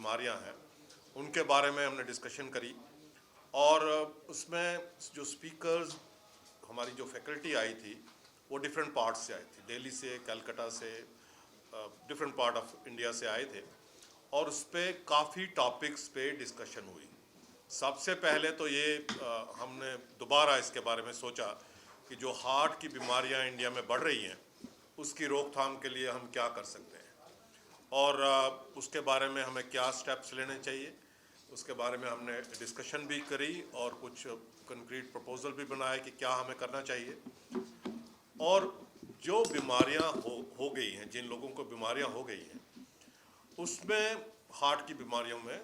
बीमारियां हैं उनके बारे में हमने डिस्कशन करी। और उसमें जो स्पीकर्स, हमारी जो फैकल्टी आई थी वो डिफरेंट पार्ट से आई थी, दिल्ली से, कलकत्ता से, डिफरेंट पार्ट ऑफ इंडिया से आए थे। और उस पर काफ़ी टॉपिक्स पे डिस्कशन हुई। सबसे पहले तो ये हमने दोबारा इसके बारे में सोचा कि जो हार्ट की बीमारियां इंडिया में बढ़ रही हैं उसकी रोकथाम के लिए हम क्या कर सकते हैं और उसके बारे में हमें क्या स्टेप्स लेने चाहिए, उसके बारे में हमने डिस्कशन भी करी और कुछ कंक्रीट प्रपोजल भी बनाए कि क्या हमें करना चाहिए। और जो बीमारियां हो गई हैं, जिन लोगों को बीमारियां हो गई हैं, उसमें हार्ट की बीमारियों में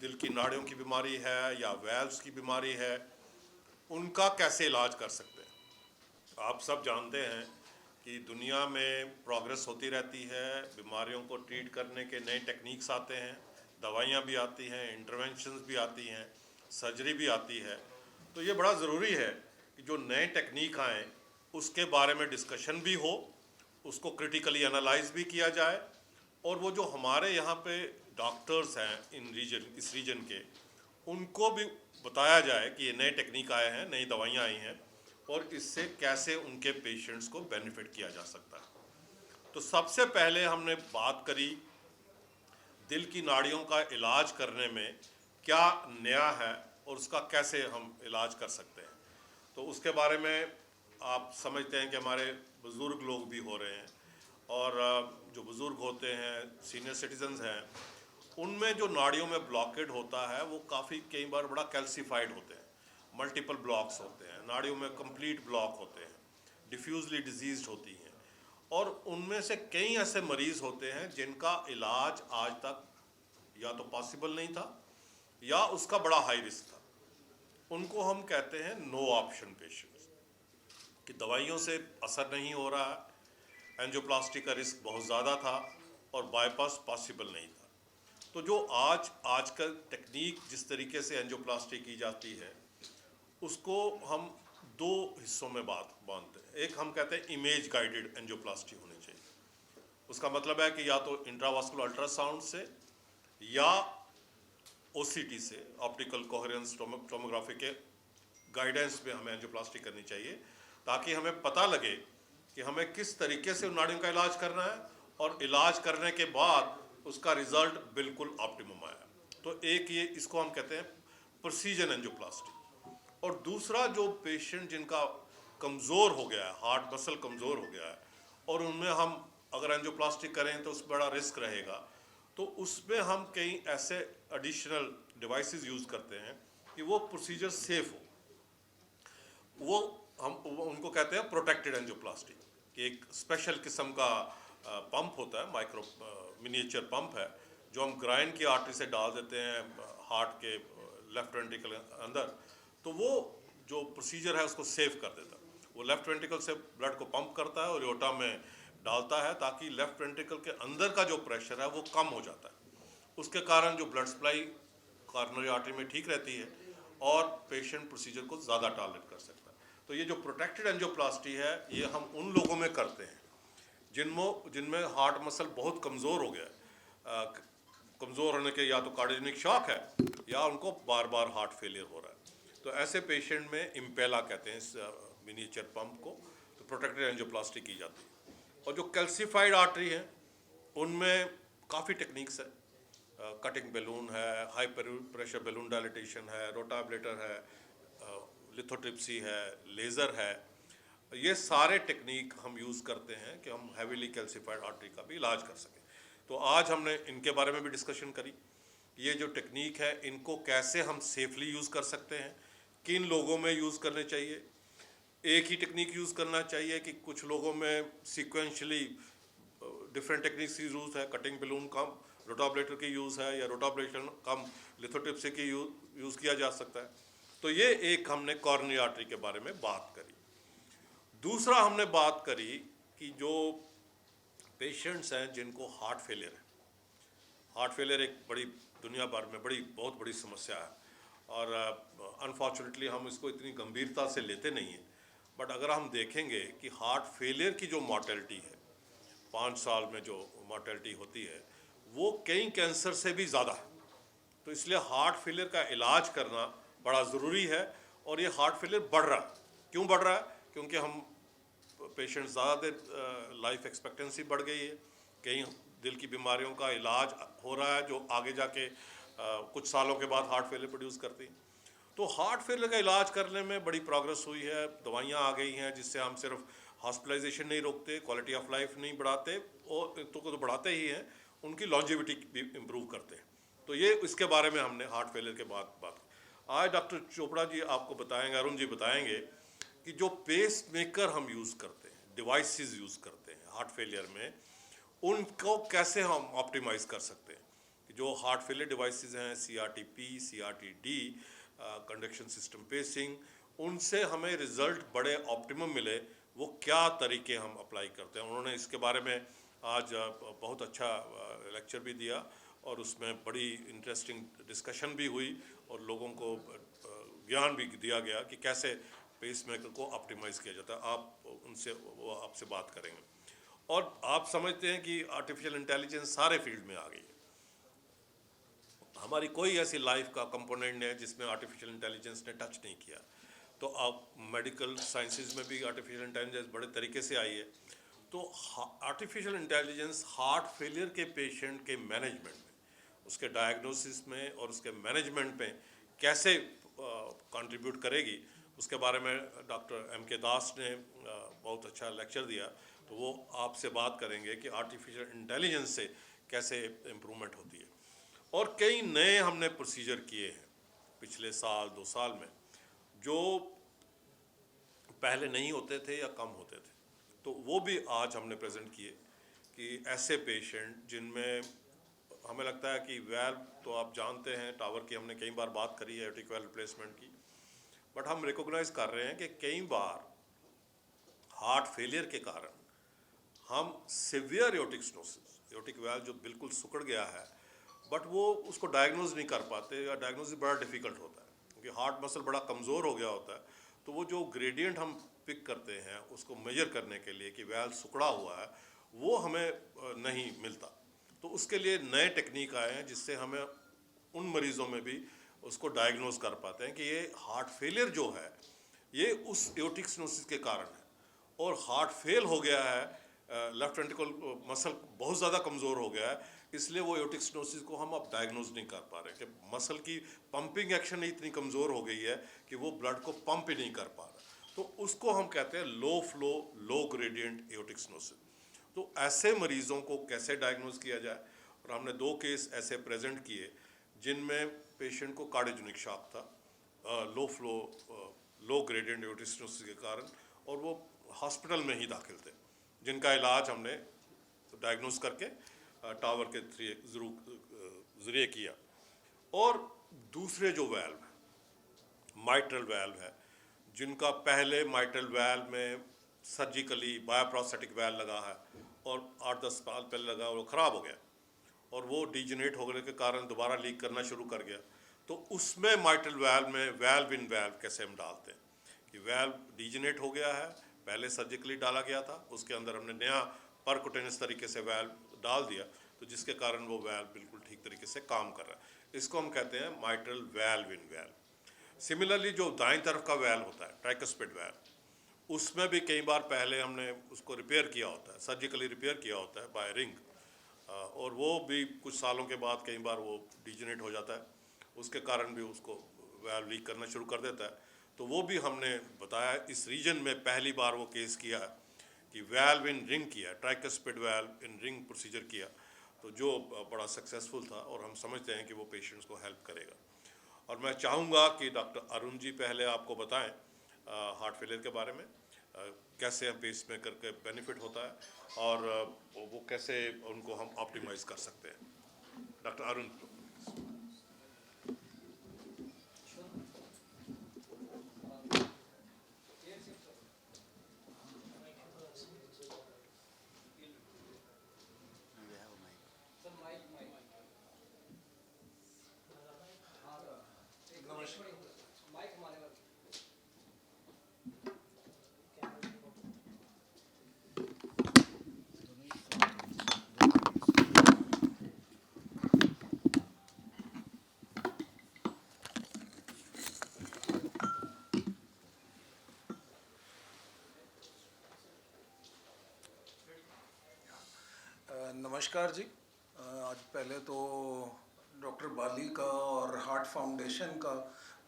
दिल की नाड़ियों की बीमारी है या वेल्व्स की बीमारी है, उनका कैसे इलाज कर सकते हैं। आप सब जानते हैं कि दुनिया में प्रोग्रेस होती रहती है, बीमारियों को ट्रीट करने के नए टेक्निक्स आते हैं, दवाइयाँ भी आती हैं, इंटरवेंशंस भी आती हैं, सर्जरी भी आती है। तो ये बड़ा ज़रूरी है कि जो नए टेक्निक आएँ उसके बारे में डिस्कशन भी हो, उसको क्रिटिकली एनालाइज भी किया जाए, और वो जो हमारे यहाँ पे डॉक्टर्स हैं इस रीजन के, उनको भी बताया जाए कि ये नए टेक्निक आए हैं, नई दवाइयाँ आई हैं और इससे कैसे उनके पेशेंट्स को बेनिफिट किया जा सकता है। तो सबसे पहले हमने बात करी दिल की नाड़ियों का इलाज करने में क्या नया है और उसका कैसे हम इलाज कर सकते हैं। तो उसके बारे में आप समझते हैं कि हमारे बुज़ुर्ग लोग भी हो रहे हैं, और जो बुज़ुर्ग होते हैं, सीनियर सिटीजन्स हैं, उनमें जो नाड़ियों में ब्लॉकेड होता है वो काफ़ी कई बार बड़ा कैल्सीफाइड होते हैं, मल्टीपल ब्लॉक्स होते हैं, नाड़ियों में कंप्लीट ब्लॉक होते हैं, डिफ्यूजली डिजीज़ होती हैं। और उनमें से कई ऐसे मरीज़ होते हैं जिनका इलाज आज तक या तो पॉसिबल नहीं था या उसका बड़ा हाई रिस्क था। उनको हम कहते हैं नो ऑप्शन पेशेंट्स, कि दवाइयों से असर नहीं हो रहा है, एंजियोप्लास्टी का रिस्क बहुत ज़्यादा था और बाईपास पॉसिबल नहीं था। तो जो आजकल टेक्निक जिस तरीके से एंजियोप्लास्टी की जाती है उसको हम दो हिस्सों में बांधते हैं। एक हम कहते हैं इमेज गाइडेड एंजियोप्लास्टी होनी चाहिए। उसका मतलब है कि या तो इंट्रावास्कुलर अल्ट्रासाउंड से या ओसीटी से, ऑप्टिकल कोहेरेंस टोमोग्राफी के गाइडेंस में हमें एंजियोप्लास्टी करनी चाहिए, ताकि हमें पता लगे कि हमें किस तरीके से उन नाड़ियों का इलाज करना है और इलाज करने के बाद उसका रिजल्ट बिल्कुल ऑप्टिमम आया। तो एक ये, इसको हम कहते हैं प्रिसीजन एंजियोप्लास्टी। और दूसरा, जो पेशेंट जिनका कमज़ोर हो गया है, हार्ट मसल कमज़ोर हो गया है और उनमें हम अगर एंजियोप्लास्टी करें तो उस बड़ा रिस्क रहेगा, तो उसमें हम कई ऐसे एडिशनल डिवाइसेस यूज़ करते हैं कि वो प्रोसीजर सेफ हो। वो उनको कहते हैं प्रोटेक्टेड एंजियोप्लास्टी, कि एक स्पेशल किस्म का पंप होता है, माइक्रो मिनिएचर पंप है, जो हम ग्राइन की आर्टरी से डाल देते हैं हार्ट के लेफ्ट वेंट्रिकल अंदर। तो वो जो प्रोसीजर है उसको सेव कर देता है। वो लेफ्ट वेंट्रिकल से ब्लड को पंप करता है और एओर्टा में डालता है, ताकि लेफ्ट वेंट्रिकल के अंदर का जो प्रेशर है वो कम हो जाता है। उसके कारण जो ब्लड सप्लाई कॉर्नरी आर्टरी में ठीक रहती है और पेशेंट प्रोसीजर को ज़्यादा टॉलरेट कर सकता है। तो ये जो प्रोटेक्टेड एंजियोप्लास्टी है ये हम उन लोगों में करते हैं जिनमें हार्ट मसल बहुत कमज़ोर हो गया है, कमज़ोर होने के या तो कार्डियोजेनिक शॉक है या उनको बार बार हार्ट फेलियर हो रहा है। तो ऐसे पेशेंट में इम्पेला कहते हैं इस मिनिएचर पंप को, तो प्रोटेक्टेड एंजियोप्लास्टी की जाती है। और जो कैल्सीफाइड आर्टरी है उनमें काफ़ी टेक्निक्स है, कटिंग बैलून है, हाई प्रेशर बैलून डायलिटेशन है, रोटाब्लेटर है, लिथोट्रिप्सी है, लेज़र है। ये सारे टेक्निक हम यूज़ करते हैं कि हम हैवीली कैल्सीफाइड आर्टरी का भी इलाज कर सकें। तो आज हमने इनके बारे में भी डिस्कशन करी। ये जो टेक्निक है इनको कैसे हम सेफली यूज़ कर सकते हैं, किन लोगों में यूज़ करने चाहिए, एक ही टेक्निक यूज़ करना चाहिए कि कुछ लोगों में सीक्वेंशली डिफरेंट टेक्निक्स की यूज़ है, कटिंग बैलून कम रोटाब्लेटर की यूज़ है या रोटाब्लेटर कम लिथोट्रिप्सी की यूज़ किया जा सकता है। तो ये एक हमने कॉर्नरी आर्टरी के बारे में बात करी। दूसरा हमने बात करी कि जो पेशेंट्स हैं जिनको हार्ट फेलियर है, हार्ट फेलियर एक बड़ी दुनिया भर में बहुत बड़ी समस्या है और अनफॉर्चुनेटली हम इसको इतनी गंभीरता से लेते नहीं हैं। बट अगर हम देखेंगे कि हार्ट फेलियर की जो मॉर्टेलिटी है, 5 साल में जो मॉर्टेलिटी होती है वो कई कैंसर से भी ज़्यादा है। तो इसलिए हार्ट फेलियर का इलाज करना बड़ा ज़रूरी है। और ये हार्ट फेलियर बढ़ रहा है। क्यों बढ़ रहा है? क्योंकि हम पेशेंट ज़्यादा देर लाइफ एक्सपेक्टेंसी बढ़ गई है, कई दिल की बीमारियों का इलाज हो रहा है जो आगे जाके कुछ सालों के बाद हार्ट फेलियर प्रोड्यूस करती हैं। तो हार्ट फेलियर का इलाज करने में बड़ी प्रोग्रेस हुई है, दवाइयाँ आ गई हैं जिससे हम सिर्फ हॉस्पिटलाइजेशन नहीं रोकते, क्वालिटी ऑफ लाइफ नहीं बढ़ाते, और तो बढ़ाते ही हैं, उनकी लॉन्जेविटी भी इम्प्रूव करते हैं। तो ये इसके बारे में हमने हार्ट फेलियर के बाद बात की। आज डॉक्टर चोपड़ा जी आपको बताएंगे, अरुण जी बताएंगे कि जो पेस मेकर हम यूज़ करते हैं, डिवाइसेस यूज़ करते हैं हार्ट फेलियर में, उनको कैसे हम ऑप्टिमाइज़ कर सकते हैं। कि जो हार्ट फेलियर डिवाइसेस हैं, CRT-P, CRT-D, conduction system pacing, उनसे हमें रिज़ल्ट बड़े ऑप्टिमम मिले, वो क्या तरीके हम अप्लाई करते हैं। उन्होंने इसके बारे में आज बहुत अच्छा लेक्चर भी दिया और उसमें बड़ी इंटरेस्टिंग डिस्कशन भी हुई और लोगों को ज्ञान भी दिया गया कि कैसे पेस मेकर को ऑप्टिमाइज़ किया जाता है। आप उनसे, वो आपसे बात करेंगे। और आप समझते हैं कि आर्टिफिशियल इंटेलिजेंस सारे फील्ड में आ गई है। हमारी कोई ऐसी लाइफ का कंपोनेंट नहीं है जिसमें आर्टिफिशियल इंटेलिजेंस ने टच नहीं किया। तो अब मेडिकल साइंसेज में भी आर्टिफिशियल इंटेलिजेंस बड़े तरीके से आई है। तो आर्टिफिशियल इंटेलिजेंस हार्ट फेलियर के पेशेंट के मैनेजमेंट में, उसके डायग्नोसिस में और उसके मैनेजमेंट में कैसे कंट्रीब्यूट करेगी, उसके बारे में डॉक्टर MK दास ने बहुत अच्छा लेक्चर दिया। तो वो आपसे बात करेंगे कि आर्टिफिशियल इंटेलिजेंस से कैसे इम्प्रूवमेंट होती है। और कई नए हमने प्रोसीजर किए हैं पिछले साल 2 साल में, जो पहले नहीं होते थे या कम होते थे। तो वो भी आज हमने प्रेजेंट किए कि ऐसे पेशेंट जिनमें हमें लगता है कि वेल्व, तो आप जानते हैं टावर की हमने कई बार बात करी है, एओर्टिक वेल्व रिप्लेसमेंट की, बट हम रिकॉग्नाइज कर रहे हैं कि कई बार हार्ट फेलियर के कारण हम severe aortic stenosis, aortic valve जो बिल्कुल सिकुड़ गया है, बट वो उसको डायग्नोज नहीं कर पाते या डायग्नोसिस बड़ा डिफिकल्ट होता है क्योंकि हार्ट मसल बड़ा कमज़ोर हो गया होता है। तो वो जो ग्रेडियंट हम पिक करते हैं उसको मेजर करने के लिए कि वेल्व सिकुड़ा हुआ है, वो हमें नहीं मिलता। तो उसके लिए नए टेक्निक आए हैं जिससे हमें उन मरीज़ों में भी उसको डायग्नोज कर पाते हैं कि ये हार्ट फेलियर जो है ये उस एओर्टिक स्टेनोसिस के कारण है, और हार्ट फेल हो गया है, लेफ्ट वेंट्रिकल मसल बहुत ज़्यादा कमज़ोर हो गया है, इसलिए वो एओर्टिक स्टेनोसिस को हम अब डायग्नोज नहीं कर पा रहे कि मसल की पंपिंग एक्शन इतनी कमज़ोर हो गई है कि वो ब्लड को पंप ही नहीं कर पा रहा। तो उसको हम कहते हैं लो फ्लो लो ग्रेडियंट एओर्टिक स्टेनोसिस। तो ऐसे मरीज़ों को कैसे डायग्नोज किया जाए, और हमने 2 केस ऐसे प्रेजेंट किए जिनमें पेशेंट को कार्डियोजेनिक शॉक था, लो फ्लो लो ग्रेडियंट एओर्टिक स्टेनोसिस के कारण, और वो हॉस्पिटल में ही दाखिल थे, जिनका इलाज हमने डायग्नोज करके टावर के ज़रिए किया। और दूसरे जो वेल्व है, माइट्रल वेल्व है, जिनका पहले माइट्रल वेल्व में सर्जिकली बायोप्रोस्थेटिक वेल्व लगा है और 8-10 साल पहले लगा, वो ख़राब हो गया और वो डिजेनरेट होने के कारण दोबारा लीक करना शुरू कर गया। तो उसमें माइट्रल वेल्व में वेल्व इन वेल्व कैसे हम डालते हैं कि वेल्व डिजेनरेट हो गया है, पहले सर्जिकली डाला गया था, उसके अंदर हमने नया परकुटेनियस तरीके से वेल्व डाल दिया, तो जिसके कारण वो वेल्व बिल्कुल ठीक तरीके से काम कर रहा है। इसको हम कहते हैं माइट्रल वेल्व इन वेल्व। सिमिलरली जो दाईं तरफ का वेल्व होता है, ट्राइकस्पिड वेल्व, उसमें भी कई बार पहले हमने उसको रिपेयर किया होता है, सर्जिकली रिपेयर किया होता है बाय रिंग, और वो भी कुछ सालों के बाद कई बार वो डिजेनरेट हो जाता है, उसके कारण भी उसको वेल्व लीक करना शुरू कर देता है। तो वो भी हमने बताया, इस रीजन में पहली बार वो केस किया कि वेल्व इन रिंग किया, tricuspid valve in ring procedure किया, तो जो बड़ा सक्सेसफुल था और हम समझते हैं कि वो पेशेंट्स को हेल्प करेगा। और मैं चाहूँगा कि डॉक्टर अरुण जी पहले आपको बताएं हार्ट फेलियर के बारे में, कैसे पेस मेकर के बेनिफिट होता है और वो कैसे उनको हम ऑप्टिमाइज़ कर सकते हैं। डॉक्टर अरुण। नमस्कार जी। आज पहले तो डॉक्टर बाली का और हार्ट फाउंडेशन का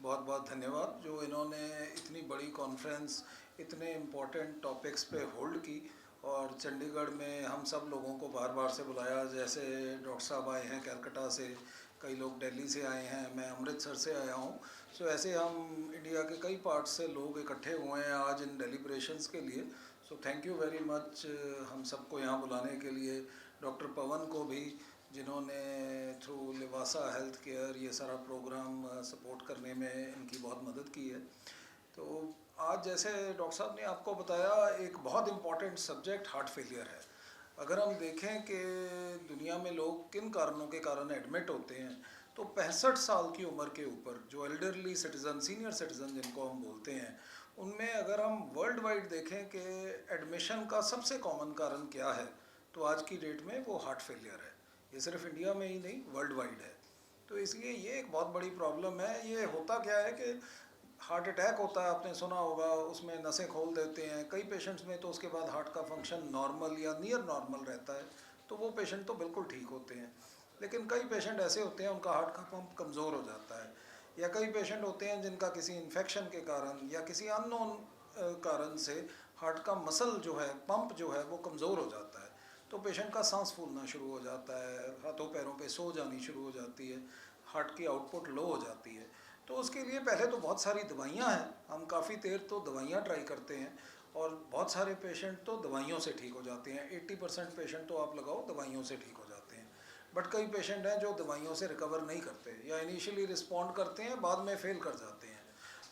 बहुत बहुत धन्यवाद, जो इन्होंने इतनी बड़ी कॉन्फ्रेंस इतने इम्पोर्टेंट टॉपिक्स पे होल्ड की और चंडीगढ़ में हम सब लोगों को बार बार से बुलाया। जैसे डॉक्टर साहब आए हैं कलकत्ता से, कई लोग दिल्ली से आए हैं, मैं अमृतसर से आया हूँ। सो ऐसे हम इंडिया के कई पार्ट से लोग इकट्ठे हुए हैं आज इन डेलिब्रेशंस के लिए। So thank you very much हम सबको यहाँ बुलाने के लिए। डॉक्टर पवन को भी, जिन्होंने थ्रू लिवासा हेल्थ केयर ये सारा प्रोग्राम सपोर्ट करने में इनकी बहुत मदद की है। तो आज जैसे डॉक्टर साहब ने आपको बताया, एक बहुत इम्पॉर्टेंट सब्जेक्ट हार्ट फेलियर है। अगर हम देखें कि दुनिया में लोग किन कारणों के कारण एडमिट होते हैं, तो 65 साल की उम्र के ऊपर जो एल्डरली सिटीज़न, सीनियर सिटीज़न जिनको हम बोलते हैं, उनमें अगर हम वर्ल्ड वाइड देखें कि एडमिशन का सबसे कॉमन कारण क्या है, तो आज की डेट में वो हार्ट फेलियर है। ये सिर्फ इंडिया में ही नहीं, वर्ल्ड वाइड है। तो इसलिए ये एक बहुत बड़ी प्रॉब्लम है। ये होता क्या है कि हार्ट अटैक होता है, आपने सुना होगा, उसमें नसें खोल देते हैं कई पेशेंट्स में, तो उसके बाद हार्ट का फंक्शन नॉर्मल या नियर नॉर्मल रहता है, तो वो पेशेंट तो बिल्कुल ठीक होते हैं। लेकिन कई पेशेंट ऐसे होते हैं उनका हार्ट का पंप कमज़ोर हो जाता है, या कई पेशेंट होते हैं जिनका किसी इन्फेक्शन के कारण या किसी अननोन कारण से हार्ट का मसल जो है, पंप जो है, वो कमज़ोर हो जाता है। तो पेशेंट का सांस फूलना शुरू हो जाता है, हाथों पैरों पे सो जानी शुरू हो जाती है, हार्ट की आउटपुट लो हो जाती है। तो उसके लिए पहले तो बहुत सारी दवाइयाँ हैं, हम काफ़ी देर तो दवाइयाँ ट्राई करते हैं, और बहुत सारे पेशेंट तो दवाइयों से ठीक हो जाते हैं। 80% पेशेंट तो आप लगाओ दवाइयों से ठीक हो जाते हैं। बट कई पेशेंट हैं जो दवाइयों से रिकवर नहीं करते, या इनिशियली रिस्पॉन्ड करते हैं, बाद में फेल कर जाते हैं।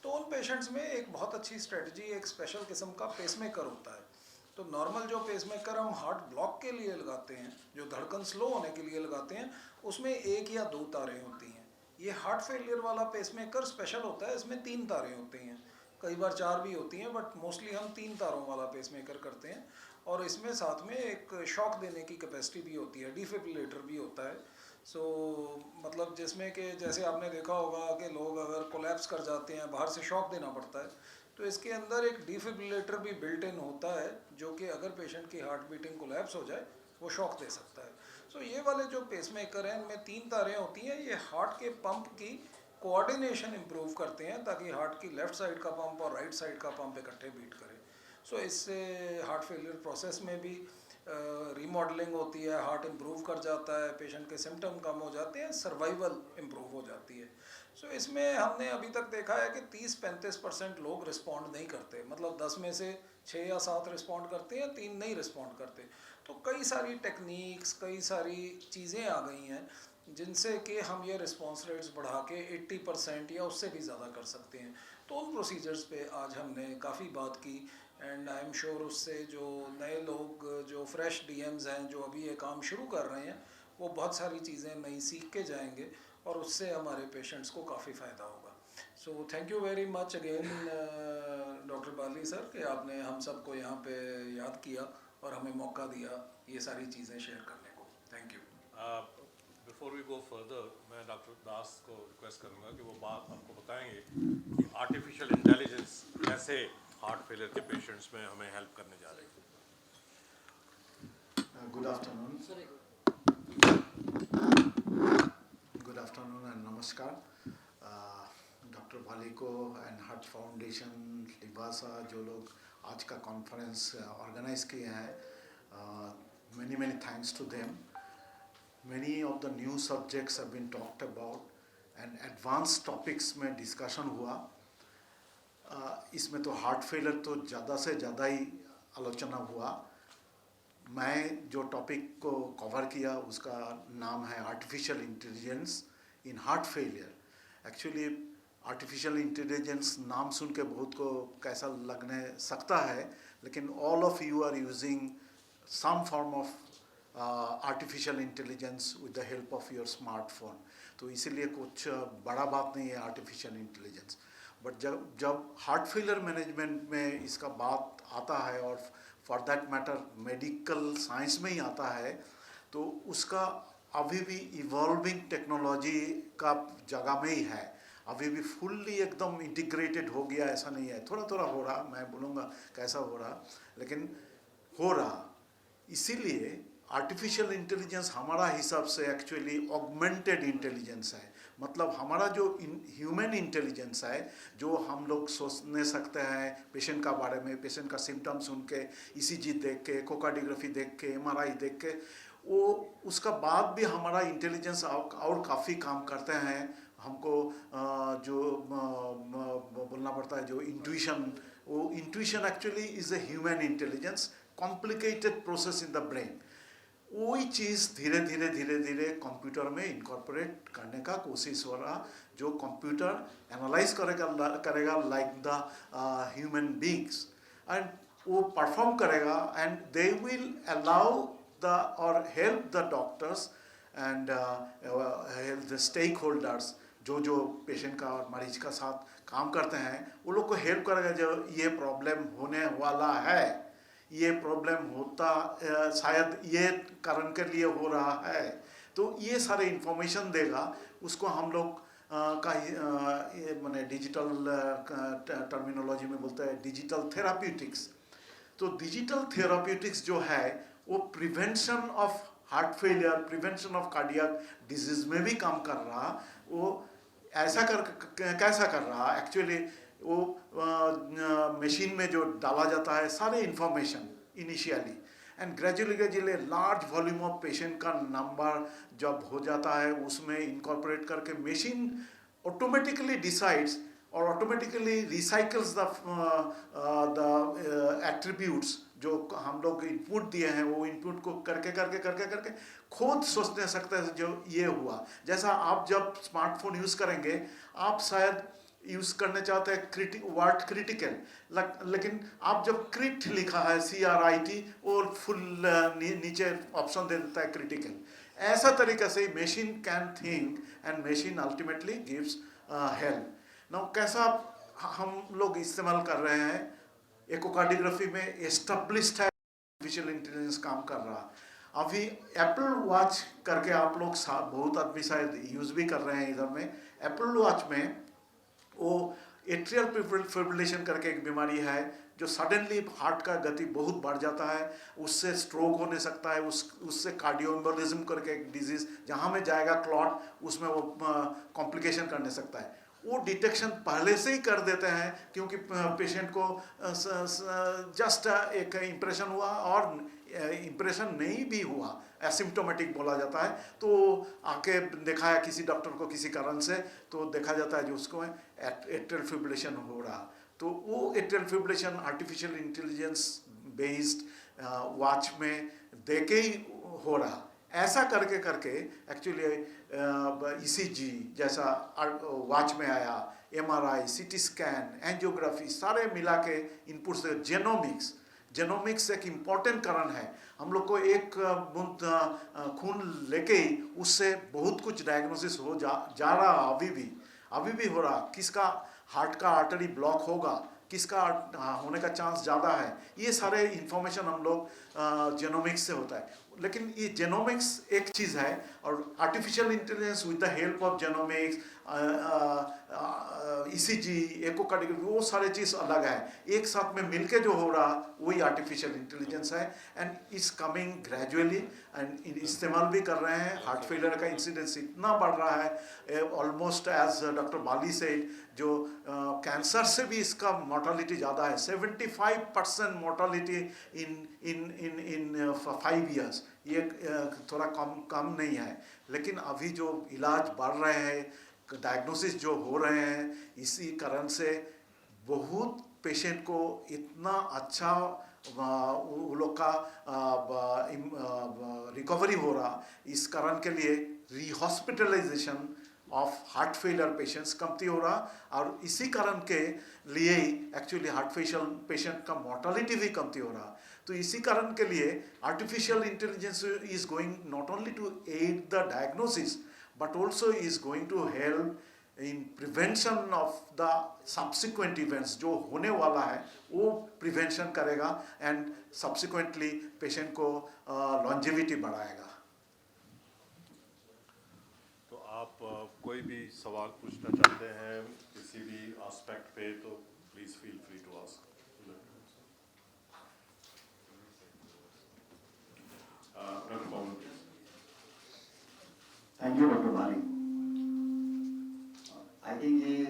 तो उन पेशेंट्स में एक बहुत अच्छी स्ट्रेटजी, एक स्पेशल किस्म का पेसमेकर होता है। तो नॉर्मल जो पेसमेकर हम हार्ट ब्लॉक के लिए लगाते हैं, जो धड़कन स्लो होने के लिए लगाते हैं, उसमें एक या दो तारें होती हैं। ये हार्ट फेलियर वाला पेसमेकर स्पेशल होता है, इसमें 3 तारें होती हैं, कई बार 4 भी होती हैं, बट मोस्टली हम 3 तारों वाला पेसमेकर करते हैं। और इसमें साथ में एक शॉक देने की कैपेसिटी भी होती है, डिफिब्रिलेटर भी होता है। मतलब जिसमें कि जैसे आपने देखा होगा कि लोग अगर कोलैप्स कर जाते हैं, बाहर से शॉक देना पड़ता है, तो इसके अंदर एक डिफिब्रिलेटर भी बिल्ट इन होता है, जो कि अगर पेशेंट की हार्ट बीटिंग कोलैप्स हो जाए वो शॉक दे सकता है। ये वाले जो पेसमेकर हैं, इनमें 3 तारें होती हैं, ये हार्ट के पंप की कोऑर्डिनेशन इम्प्रूव करते हैं, ताकि हार्ट की लेफ़्ट साइड का पंप और राइट साइड का पंप इकट्ठे बीट करें। इससे हार्ट फेलियर प्रोसेस में भी रीमॉडलिंग होती है, हार्ट इम्प्रूव कर जाता है, पेशेंट के सिम्टम कम हो जाते हैं, सर्वाइवल इम्प्रूव हो जाती है। इसमें हमने अभी तक देखा है कि 30-35% लोग रिस्पॉन्ड नहीं करते, मतलब 10 में से 6 या 7 रिस्पॉन्ड करते हैं, 3 नहीं रिस्पॉन्ड करते। तो कई सारी टेक्निक्स, कई सारी चीज़ें आ गई हैं जिनसे कि हम ये रिस्पॉन्स रेट्स बढ़ा के 80% या उससे भी ज़्यादा कर सकते हैं। तो उन प्रोसीजर्स पे आज हमने काफ़ी बात की, एंड आई एम श्योर उससे जो नए लोग, जो फ्रेश डीएम्स हैं, जो अभी ये काम शुरू कर रहे हैं, वो बहुत सारी चीज़ें नई सीख के जाएंगे, और उससे हमारे पेशेंट्स को काफ़ी फ़ायदा होगा। Thank you very much again doctor Bali sir, कि आपने हम सबको यहाँ पे याद किया और हमें मौका दिया ये सारी चीज़ें शेयर करने को। Thank you. Before we go further, मैं डॉक्टर दास को रिक्वेस्ट करूंगा कि वो बात आपको बताएंगे कि आर्टिफिशियल इंटेलिजेंस कैसे हार्ट फेलियर के पेशेंट्स में हमें हेल्प करने जा रही है। Good afternoon. Good afternoon and namaskar. Doctor Bhali को एंड हार्ट फाउंडेशन, लिबासा, जो लोग आज का कॉन्फ्रेंस ऑर्गेनाइज किए हैं, many many thanks to them. Many of the new subjects have been talked about and advanced topics में डिस्कशन हुआ। इसमें तो हार्ट फेलियर तो ज़्यादा से ज़्यादा ही आलोचना हुआ। मैं जो टॉपिक को कवर किया उसका नाम है artificial intelligence in heart failure. Actually artificial intelligence नाम सुन के बहुत को कैसा लगने सकता है, लेकिन all of you are using some form of artificial intelligence with the help of your smartphone. तो इसीलिए कुछ बड़ा बात नहीं है आर्टिफिशियल इंटेलिजेंस। बट जब हार्ट फेलियर मैनेजमेंट में इसका बात आता है, और for that matter medical science में ही आता है, तो उसका अभी भी इवॉल्विंग टेक्नोलॉजी का जगह में ही है। अभी भी फुल्ली एकदम इंटीग्रेटेड हो गया ऐसा नहीं है, थोड़ा थोड़ा हो रहा, मैं बोलूँगा कैसा हो रहा, लेकिन हो रहा। इसीलिए आर्टिफिशियल इंटेलिजेंस हमारा हिसाब से एक्चुअली ऑगमेंटेड इंटेलिजेंस है। मतलब हमारा जो ह्यूमन इंटेलिजेंस है, जो हम लोग सोचने सकते हैं पेशेंट का बारे में, पेशेंट का सिम्टम सुन के, ईसीजी देख के, एकोकार्डियोग्राफी देख के, एमआरआई देख के, वो उसका बाद भी हमारा इंटेलिजेंस और काफ़ी काम करते हैं। हमको जो बोलना पड़ता है, जो इंट्यूशन, वो intuition actually is a human intelligence, complicated process in the brain. वही चीज़ धीरे धीरे धीरे धीरे कंप्यूटर में इनकॉर्पोरेट करने का कोशिश हो रहा, जो कंप्यूटर एनालाइज करेगा like the human beings, and वो परफॉर्म करेगा, and they will allow the और help the doctors and help the stakeholders, जो पेशेंट का और मरीज का साथ काम करते हैं, वो लोग को हेल्प करेगा। जो ये प्रॉब्लम होने वाला है, ये प्रॉब्लम होता शायद ये कारण के लिए हो रहा है, तो ये सारे इंफॉर्मेशन देगा। उसको हम लोग का मैंने डिजिटल टर्मिनोलॉजी में बोलते हैं डिजिटल थेराप्यूटिक्स। तो डिजिटल थेराप्यूटिक्स जो है वो prevention of heart failure, prevention of cardiac disease में भी काम कर रहा। वो ऐसा कैसा कर रहा एक्चुअली, वो मशीन में जो डाला जाता है सारे information initially, and gradually large volume of patient का नंबर जब हो जाता है, उसमें इनकॉर्पोरेट करके मशीन ऑटोमेटिकली डिसाइड्स और ऑटोमेटिकली रिसाइकल्स द एट्रीब्यूट्स जो हम लोग इनपुट दिए हैं, वो इनपुट को करके खुद सोचने सकते हैं जो ये हुआ। जैसा आप जब स्मार्टफोन यूज़ करेंगे, आप शायद यूज़ करने चाहते हैं वर्ड क्रिटिकल, लेकिन आप जब क्रिट लिखा है CRIT और फुल नीचे ऑप्शन दे देता है क्रिटिकल। ऐसा तरीके से machine can think and machine ultimately gives help. Now कैसा हम लोग इस्तेमाल कर रहे हैं, एकोकार्डियोग्राफी में एस्टेब्लिश्ड है आर्टिफिशियल इंटेलिजेंस काम कर रहा। अभी एप्पल वॉच करके आप लोग बहुत आदमी शायद यूज़ भी कर रहे हैं इधर में। एप्पल वॉच में वो एट्रियल फिब्रिलेशन करके एक बीमारी है, जो सडनली हार्ट का गति बहुत बढ़ जाता है, उससे स्ट्रोक होने सकता है, उससे कार्डियोएम्बोलिज्म करके एक डिजीज़ जहाँ में जाएगा क्लॉट, उसमें वो कॉम्प्लिकेशन करने सकता है। वो डिटेक्शन पहले से ही कर देते हैं, क्योंकि पेशेंट को जस्ट एक इम्प्रेशन हुआ, और इम्प्रेशन नहीं भी हुआ, एसिम्प्टोमेटिक बोला जाता है, तो आके दिखाया किसी डॉक्टर को किसी कारण से, तो देखा जाता है जो उसको एट्रियल फिब्रिलेशन हो रहा। तो वो atrial fibrillation artificial intelligence based watch में देके ही हो रहा। ऐसा करके एक्चुअली ECG जैसा वॉच में आया, MRI, CT स्कैन, एंजियोग्राफी, सारे मिला के इनपुट से जेनोमिक्स एक इम्पॉर्टेंट कारण है। हम लोग को एक बूंद खून लेके ही उससे बहुत कुछ डायग्नोसिस हो जा रहा, अभी भी हो रहा। किसका हार्ट का आर्टरी ब्लॉक होगा, किसका होने का चांस ज़्यादा है, ये सारे इंफॉर्मेशन हम लोग जेनोमिक्स से होता है। लेकिन ये जेनोमिक्स एक चीज़ है, और artificial intelligence with the help of genomics, ECG, echocardiography, वो सारे चीज़ अलग है। एक साथ में मिलके जो हो रहा वही आर्टिफिशियल इंटेलिजेंस है, and is coming gradually, and इस्तेमाल भी कर रहे हैं। हार्ट फेलियर का इंसिडेंस इतना बढ़ रहा है, ऑलमोस्ट एज डॉक्टर बाली सेड, जो कैंसर से भी इसका मोर्टालिटी ज़्यादा है, 75% मोर्टालिटी इन 5 years। ये थोड़ा कम नहीं है, लेकिन अभी जो इलाज बढ़ रहे हैं, डायग्नोसिस जो हो रहे हैं, इसी कारण से बहुत पेशेंट को इतना अच्छा वो लोग का रिकवरी हो रहा। इस कारण के लिए rehospitalization of heart failure patients कमती हो रहा, और इसी कारण के लिए एक्चुअली हार्ट फेलियर पेशेंट का मोर्टालिटी भी कमती हो रहा। तो इसी कारण के लिए artificial intelligence is going not only to aid the diagnosis, but also is going to help in prevention of the subsequent events। जो होने वाला है वो प्रिवेंशन करेगा, एंड सब्सिक्वेंटली पेशेंट को लॉन्जेविटी बढ़ाएगा। तो आप कोई भी सवाल पूछना चाहते हैं किसी भी एस्पेक्ट पे, तो please feel free to ask. Doctor thank you doctor Bali. I think ये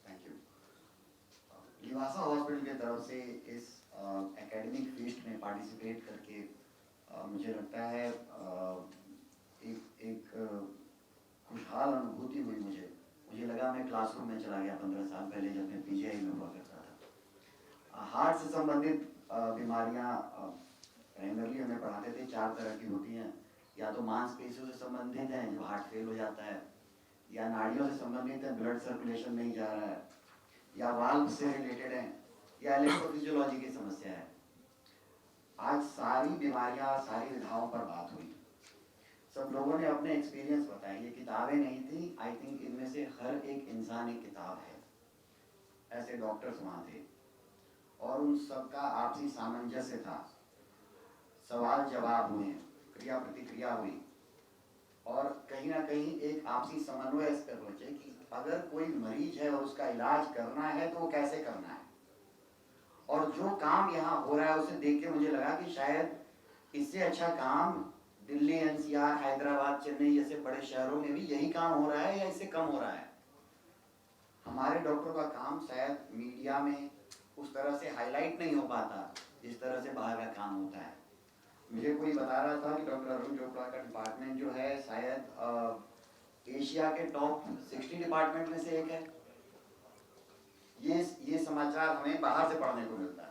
थैंक यू। लिवासा हॉस्पिटल की तरफ से इस एकेडमिक फीस्ट में पार्टिसिपेट करके मुझे लगता है एक खुशहाल अनुभूति हुई। मुझे लगा मैं क्लासरूम में चला गया 15 साल पहले जब मैं पीजीआई में हुआ करता था। हार्ट से संबंधित बीमारियां प्राइमरली हमें पढ़ाते थे 4 तरह की होती हैं। या तो मांसपेशियों से संबंधित हैं जो हार्ट फेल हो जाता है, या नाड़ियों से संबंधित है ब्लड सर्कुलेशन नहीं जा रहा है, या वाल्व से रिलेटेड है, या इलेक्ट्रोफिजियोलॉजी की समस्या है। आज सारी बीमारियां सारी विधाओं पर बात हुई। सब लोगों ने अपने एक्सपीरियंस बताए। ये किताबें नहीं थी, आई थिंक इनमें से हर एक इंसान एक किताब है। ऐसे डॉक्टर्स वहाँ थे और उन सबका आपसी सामंजस्य था। सवाल जवाब हुए, क्रिया प्रतिक्रिया हुई और कहीं ना कहीं एक आपसी समन्वय इस पर पहुंचे कि अगर कोई मरीज है और उसका इलाज करना है तो वो कैसे करना है। और जो काम यहाँ हो रहा है उसे देख के मुझे लगा कि शायद इससे अच्छा काम दिल्ली, एनसीआर, हैदराबाद, चेन्नई जैसे बड़े शहरों में भी यही काम हो रहा है या इससे कम हो रहा है। हमारे डॉक्टर का काम शायद मीडिया में उस तरह से हाईलाइट नहीं हो पाता जिस तरह से बाहर का काम होता है। मुझे कोई बता रहा था कि डॉक्टर अरुण चोपड़ा का डिपार्टमेंट जो है शायद एशिया के टॉप 60 डिपार्टमेंट में से एक है। ये समाचार हमें बाहर से पढ़ने को मिलता है।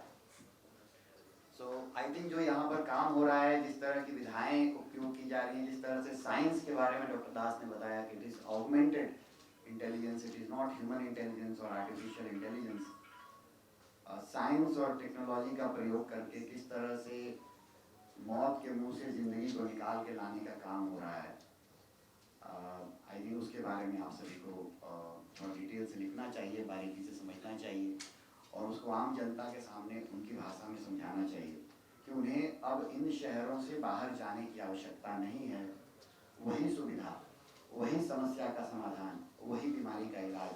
सो आई थिंक जो यहाँ पर काम हो रहा है, जिस तरह की विधाएं उपयोग की जा रही हैं, जिस तरह से साइंस के बारे में डॉक्टर दास ने बताया कि it is augmented intelligence, it is not human intelligence और आर्टिफिशियल इंटेलिजेंस। साइंस और टेक्नोलॉजी का प्रयोग करके किस तरह से मौत के मुंह से जिंदगी को निकाल के लाने का काम हो रहा है। आई थिंक उसके बारे में आप सभी को थोड़ा डिटेल से लिखना चाहिए, बारीकी से समझना चाहिए और उसको आम जनता के सामने उनकी भाषा में समझाना चाहिए कि उन्हें अब इन शहरों से बाहर जाने की आवश्यकता नहीं है। वही सुविधा, वही समस्या का समाधान, वही बीमारी का इलाज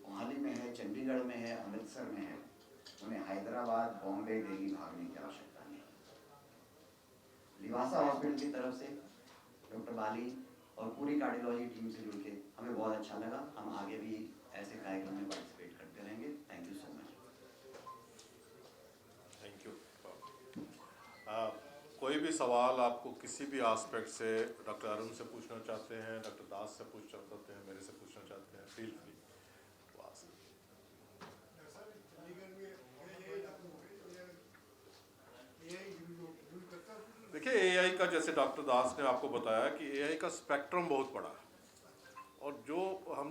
मोहाली में है, चंडीगढ़ में है, अमृतसर में है। उन्हें हैदराबाद, बॉम्बे, दिल्ली भागने की आवश्यकता नहीं। लिवासा हॉस्पिटल की तरफ से डॉक्टर बाली और पूरी कार्डियोलॉजी टीम से जुड़ के हमें बहुत अच्छा लगा। हम आगे भी ऐसे कार्यक्रम में पार्टिसिपेट करते रहेंगे। Thank you so much. Thank you. कोई भी सवाल आपको किसी भी एस्पेक्ट से डॉक्टर अरुण से पूछना चाहते हैं, डॉक्टर दास से पूछना चाहते हैं, मेरे से पूछना चाहते हैं, फील फ्री टू आस्क। देखिए एआई का, जैसे डॉक्टर दास ने आपको बताया कि एआई का स्पेक्ट्रम बहुत बड़ा है और जो हम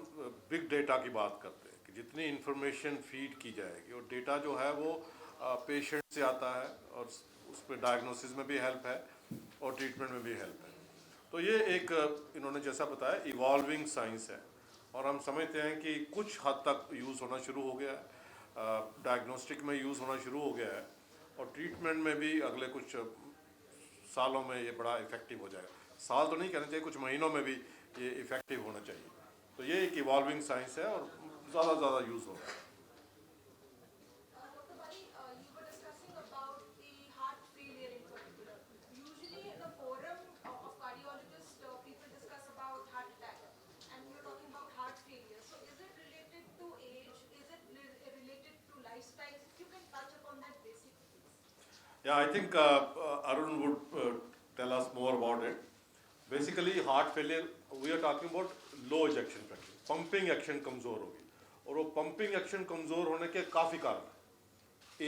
बिग डेटा की बात करते हैं कि जितनी इंफॉर्मेशन फीड की जाएगी और डेटा जो है वो पेशेंट से आता है और उस पर डायग्नोसिस में भी हेल्प है और ट्रीटमेंट में भी हेल्प है। तो ये एक इन्होंने जैसा बताया इवॉल्विंग साइंस है और हम समझते हैं कि कुछ हद तक यूज़ होना शुरू हो गया है, डायग्नोस्टिक में यूज़ होना शुरू हो गया है और ट्रीटमेंट में भी अगले कुछ सालों में ये बड़ा इफेक्टिव हो जाएगा। साल तो नहीं कहना चाहिए, कुछ महीनों में भी ये इफेक्टिव होना चाहिए। तो ये एक इवॉल्विंग साइंस है और ज़्यादा ज़्यादा यूज़ होगा। Yeah, I think Arun would tell us more about it. Basically, heart failure, we are talking about low ejection fraction. Pumping action कमज़ोर होगी और वो पंपिंग एक्शन कमज़ोर होने के काफ़ी कारण हैं।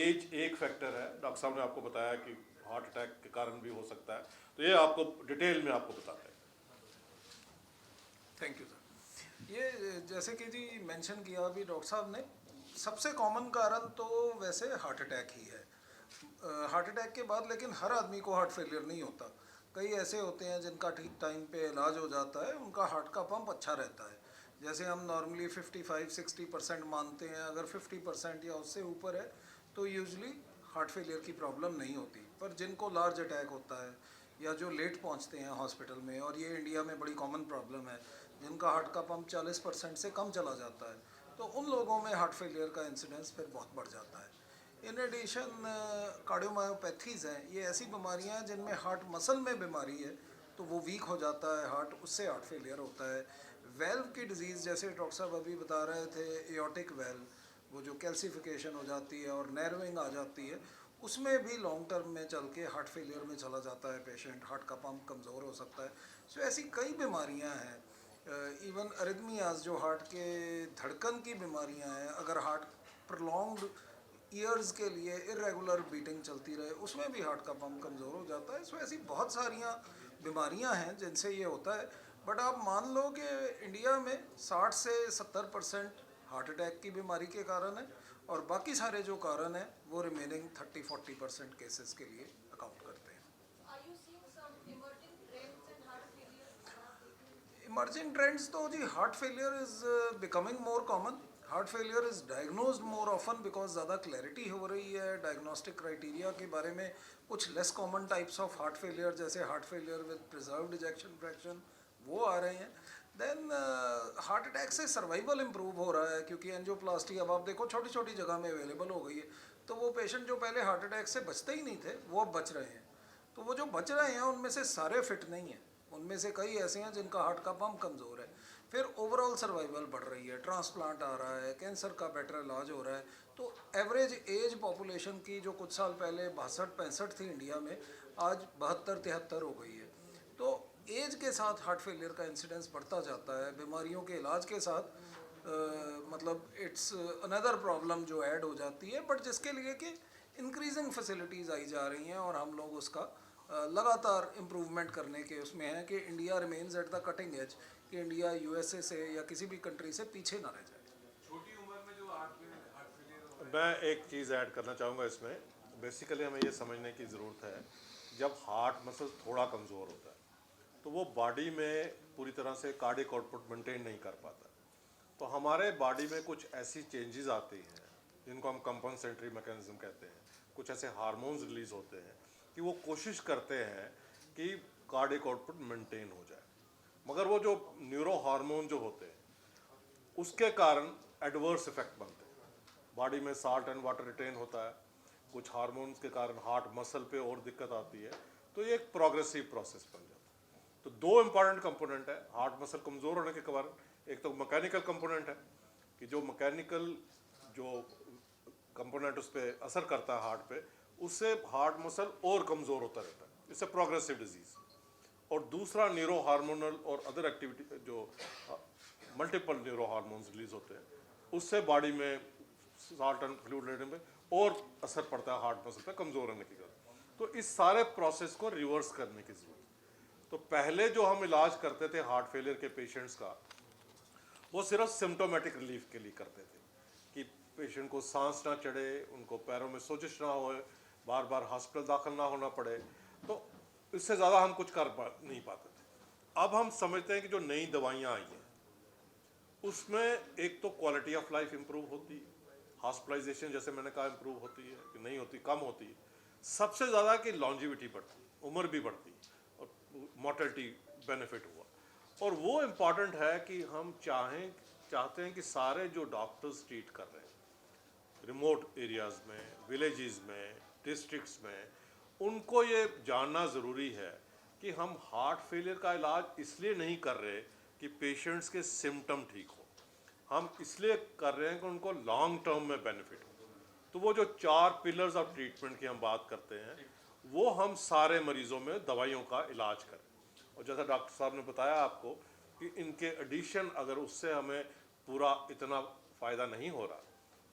एज एक फैक्टर है, डॉक्टर साहब ने आपको बताया कि हार्ट अटैक के कारण भी हो सकता है, तो ये आपको डिटेल में आपको बताते हैं। Thank you sir. ये जैसे कि जी मेंशन किया अभी डॉक्टर साहब ने, सबसे कॉमन कारण तो वैसे हार्ट अटैक ही है। हार्ट अटैक के बाद लेकिन हर आदमी को हार्ट फेलियर नहीं होता। कई ऐसे होते हैं जिनका ठीक टाइम पे इलाज हो जाता है, उनका हार्ट का पंप अच्छा रहता है। जैसे हम नॉर्मली 55-60% मानते हैं, अगर 50% या उससे ऊपर है तो यूजुअली हार्ट फेलियर की प्रॉब्लम नहीं होती। पर जिनको लार्ज अटैक होता है या जो लेट पहुंचते हैं हॉस्पिटल में, और ये इंडिया में बड़ी कॉमन प्रॉब्लम है, जिनका हार्ट का पंप 40% से कम चला जाता है, तो उन लोगों में हार्ट फेलियर का इंसिडेंस फिर बहुत बढ़ जाता है। इन एडिशन कार्डियोमायोपैथीज़ हैं, ये ऐसी बीमारियां हैं जिनमें हार्ट मसल में बीमारी है तो वो वीक हो जाता है हार्ट, उससे हार्ट फेलियर होता है। वेल्व की डिजीज़ जैसे डॉक्टर साहब अभी बता रहे थे, एयोटिक वेल्व, वो जो कैल्सिफिकेशन हो जाती है और नैरोइंग आ जाती है, उसमें भी लॉन्ग टर्म में चल के हार्ट फेलियर में चला जाता है पेशेंट, हार्ट का पंप कमज़ोर हो सकता है। सो ऐसी कई बीमारियां हैं। इवन अरिथमियाज जो हार्ट के धड़कन की बीमारियां हैं, अगर हार्ट प्रलॉन्ग्ड ईयर्स के लिए इरेगुलर बीटिंग चलती रहे उसमें भी हार्ट का पंप कमज़ोर हो जाता है। सो ऐसी बहुत सारियां बीमारियां हैं जिनसे ये होता है। बट आप मान लो कि इंडिया में 60 से 70% हार्ट अटैक की बीमारी के कारण है और बाकी सारे जो कारण हैं वो रिमेनिंग 30-40% केसेस के लिए अकाउंट करते हैं। Are you seeing some emerging trends in heart failure? Emerging trends तो जी, heart failure is becoming more common, heart failure is diagnosed more often because ज़्यादा क्लैरिटी हो रही है डायग्नोस्टिक क्राइटेरिया के बारे में। कुछ less common types of heart failure जैसे heart failure with preserved ejection fraction वो आ रहे हैं। देन हार्ट अटैक से सर्वाइवल इम्प्रूव हो रहा है क्योंकि एंजियोप्लास्टी अब आप देखो छोटी छोटी जगह में अवेलेबल हो गई है, तो वो पेशेंट जो पहले हार्ट अटैक से बचते ही नहीं थे वो अब बच रहे हैं। तो वो जो बच रहे हैं उनमें से सारे फिट नहीं हैं, उनमें से कई ऐसे हैं जिनका हार्ट का पंप कमज़ोर है। फिर ओवरऑल सर्वाइवल बढ़ रही है, ट्रांसप्लांट आ रहा है, कैंसर का बेटर इलाज हो रहा है। तो एवरेज एज पॉपुलेशन की जो कुछ साल पहले 62-65 थी इंडिया में, आज 72-73 हो गई है। तो एज के साथ हार्ट फेलियर का इंसिडेंस बढ़ता जाता है, बीमारियों के इलाज के साथ मतलब इट्स अनदर प्रॉब्लम जो ऐड हो जाती है, बट जिसके लिए कि इंक्रीजिंग फैसिलिटीज़ आई जा रही हैं और हम लोग उसका लगातार इम्प्रूवमेंट करने के उसमें हैं कि India remains at the cutting edge, कि इंडिया यूएसए से या किसी भी कंट्री से पीछे ना रह जाए। छोटी उम्र में जो हार्ट फेलियर हो रहा है, मैं एक चीज़ ऐड करना चाहूँगा इसमें। बेसिकली हमें ये समझने की ज़रूरत है, जब हार्ट मसल थोड़ा कमज़ोर होता है तो वो बॉडी में पूरी तरह से कार्डियक आउटपुट मेंटेन नहीं कर पाता। तो हमारे बॉडी में कुछ ऐसी चेंजेस आती हैं जिनको हम कंपनसेटरी मैकेनिज्म कहते हैं, कुछ ऐसे हार्मोन्स रिलीज़ होते हैं कि वो कोशिश करते हैं कि कार्डियक आउटपुट मेंटेन हो जाए, मगर वो जो न्यूरो हार्मोन जो होते हैं उसके कारण एडवर्स इफेक्ट बनते हैं। बॉडी में साल्ट एंड वाटर रिटेन होता है, कुछ हार्मोन्स के कारण हार्ट मसल पे और दिक्कत आती है, तो ये एक प्रोग्रेसिव प्रोसेस बन जाता है। तो दो इम्पॉर्टेंट कंपोनेंट है हार्ट मसल कमज़ोर होने के कारण। एक तो मैकेनिकल कंपोनेंट है कि जो मैकेनिकल जो कंपोनेंट उस पर असर करता है हार्ट पे, उससे हार्ट मसल और कमज़ोर होता रहता है, इससे प्रोग्रेसिव डिजीज़। और दूसरा न्यूरो हार्मोनल और अदर एक्टिविटी जो मल्टीपल न्यूरो हार्मोन्स रिलीज होते हैं, उससे बॉडी में साल्ट एंड फ्लूइड लेवल में और असर पड़ता है हार्ट मसल पे कमज़ोर होने के कारण। तो इस सारे प्रोसेस को रिवर्स करने की ज़रूरत है। तो पहले जो हम इलाज करते थे हार्ट फेलियर के पेशेंट्स का, वो सिर्फ सिम्टोमेटिक रिलीफ के लिए करते थे कि पेशेंट को सांस ना चढ़े, उनको पैरों में सोजिश ना हो, बार बार हॉस्पिटल दाखिल ना होना पड़े, तो इससे ज़्यादा हम कुछ कर नहीं पाते थे। अब हम समझते हैं कि जो नई दवाइयाँ आई हैं उसमें एक तो क्वालिटी ऑफ लाइफ इम्प्रूव होती है, हॉस्पिटलाइजेशन जैसे मैंने कहा इम्प्रूव होती है कि नहीं होती, कम होती है। सबसे ज़्यादा कि लॉन्जिविटी बढ़ती है, उम्र भी बढ़ती है और मोर्टेलिटी बेनिफिट हुआ। और वो इम्पॉर्टेंट है कि हम चाहते हैं कि सारे जो डॉक्टर्स ट्रीट कर रहे हैं रिमोट एरियाज़ में, विलेजेस में, डिस्ट्रिक्ट्स में, उनको ये जानना ज़रूरी है कि हम हार्ट फेलियर का इलाज इसलिए नहीं कर रहे कि पेशेंट्स के सिम्टम ठीक हो, हम इसलिए कर रहे हैं कि उनको लॉन्ग टर्म में बेनिफिट हो। तो वो जो 4 पिलर्स ऑफ ट्रीटमेंट की हम बात करते हैं, वो हम सारे मरीज़ों में दवाइयों का इलाज करें। और जैसा डॉक्टर साहब ने बताया आपको कि इनके एडिशन अगर उससे हमें पूरा इतना फ़ायदा नहीं हो रहा,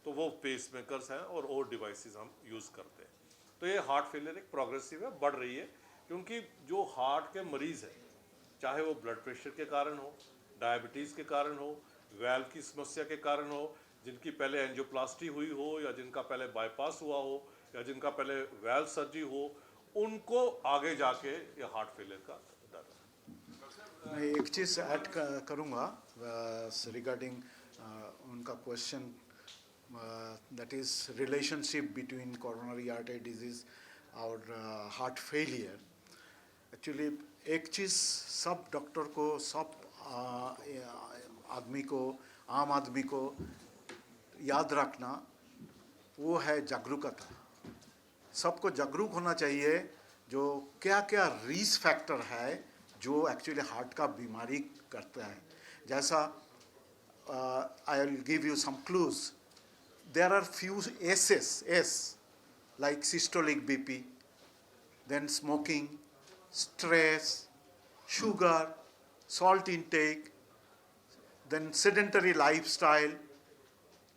तो वो पेस मेकर्स हैं और डिवाइसेस हम यूज़ करते हैं। तो ये हार्ट फेलियर एक प्रोग्रेसिव है, बढ़ रही है, क्योंकि जो हार्ट के मरीज़ हैं, चाहे वो ब्लड प्रेशर के कारण हो, डायबिटीज़ के कारण हो, वैल्व की समस्या के कारण हो, जिनकी पहले एंजियोप्लास्टी हुई हो या जिनका पहले बाईपास हुआ हो या जिनका पहले वैल्व सर्जरी हो, उनको आगे जाके ये हार्ट फेलियर का डर है। मैं एक चीज़ ऐड करूँगा रिगार्डिंग उनका question, that is relationship between coronary artery disease और heart failure. Actually एक चीज़ सब डॉक्टर को, सब आदमी को, आम आदमी को याद रखना, वो है जागरूकता। सबको जागरूक होना चाहिए जो क्या क्या रिस्क फैक्टर है जो एक्चुअली हार्ट का बीमारी करता है। जैसा I will give you some clues. There are few as like systolic BP, then smoking, stress, sugar, salt intake, then sedentary lifestyle,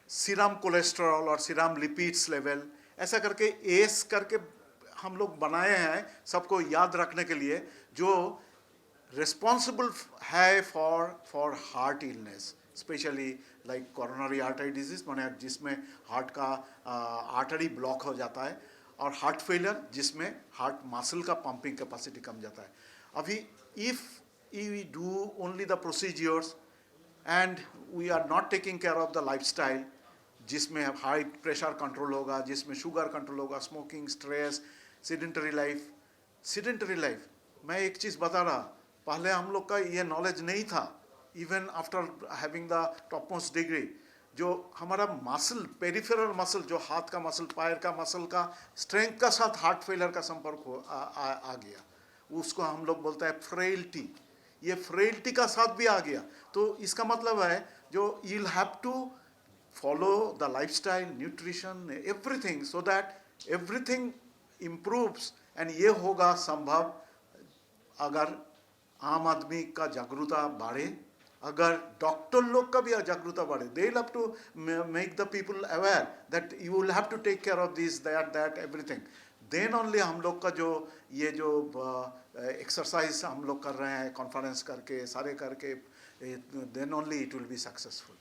serum cholesterol और सीरम लिपिड्स लेवल, ऐसा करके एस करके हम लोग बनाए हैं सबको याद रखने के लिए, जो रिस्पॉन्सिबल है for heart illness, specially like coronary artery disease, माने जिसमें हार्ट का आर्टरी ब्लॉक हो जाता है, और हार्ट फेलियर जिसमें हार्ट मसल का पंपिंग कैपेसिटी कम जाता है। अभी if we do only the procedures and we are not taking care of the lifestyle, जिसमें हाई प्रेशर कंट्रोल होगा, जिसमें शुगर कंट्रोल होगा, स्मोकिंग, स्ट्रेस, सेडेंटरी लाइफ। मैं एक चीज़ बता रहा, पहले हम लोग का ये नॉलेज नहीं था, even after having the top most degree, जो हमारा मसल, पेरिफेरल मसल, जो हाथ का मसल, पैर का मसल का स्ट्रेंथ का साथ हार्ट फेलियर का संपर्क आ गया, उसको हम लोग बोलते हैं फ्रेलिटी। ये फ्रेलिटी का साथ भी आ गया, तो इसका मतलब है जो you will have to follow the lifestyle, nutrition, everything, so that everything improves. And ये होगा संभव अगर आम आदमी का जागरूकता बढ़े, अगर डॉक्टर लोग का भी जागरूकता बढ़े, they will have to make the people aware that you will have to take care of this that everything, then only हम लोग का जो ये जो एक्सरसाइज हम लोग कर रहे हैं, कॉन्फ्रेंस करके, सारे करके, then only it will be successful.